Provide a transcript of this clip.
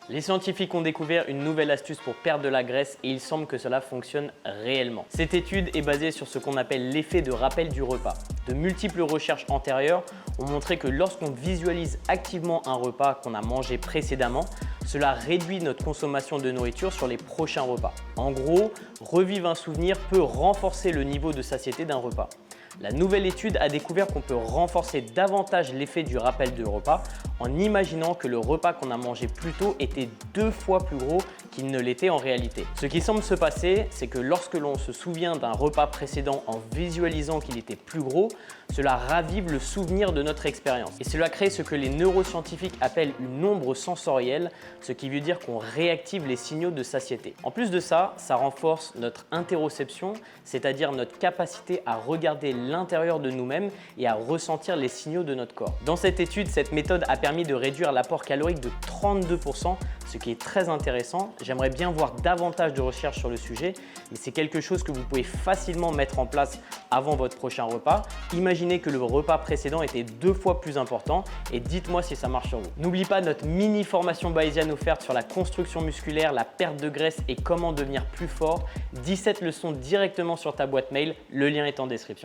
Les scientifiques ont découvert une nouvelle astuce pour perdre de la graisse et il semble que cela fonctionne réellement. Cette étude est basée sur ce qu'on appelle l'effet de rappel du repas. De multiples recherches antérieures ont montré que lorsqu'on visualise activement un repas qu'on a mangé précédemment, cela réduit notre consommation de nourriture sur les prochains repas. En gros, revivre un souvenir peut renforcer le niveau de satiété d'un repas. La nouvelle étude a découvert qu'on peut renforcer davantage l'effet du rappel du repas en imaginant que le repas qu'on a mangé plus tôt était 2 fois plus gros qu'il ne l'était en réalité. Ce qui semble se passer, c'est que lorsque l'on se souvient d'un repas précédent en visualisant qu'il était plus gros, cela ravive le souvenir de notre expérience. Et cela crée ce que les neuroscientifiques appellent une ombre sensorielle, ce qui veut dire qu'on réactive les signaux de satiété. En plus de ça, ça renforce notre interoception, c'est-à-dire notre capacité à regarder l'intérieur de nous-mêmes et à ressentir les signaux de notre corps. Dans cette étude, cette méthode a permis de réduire l'apport calorique de 32%, ce qui est très intéressant. J'aimerais bien voir davantage de recherches sur le sujet, mais c'est quelque chose que vous pouvez facilement mettre en place avant votre prochain repas. Imaginez que le repas précédent était 2 fois plus important et dites-moi si ça marche sur vous. N'oublie pas notre mini formation bayésienne offerte sur la construction musculaire, la perte de graisse et comment devenir plus fort. 17 leçons directement sur ta boîte mail, le lien est en description.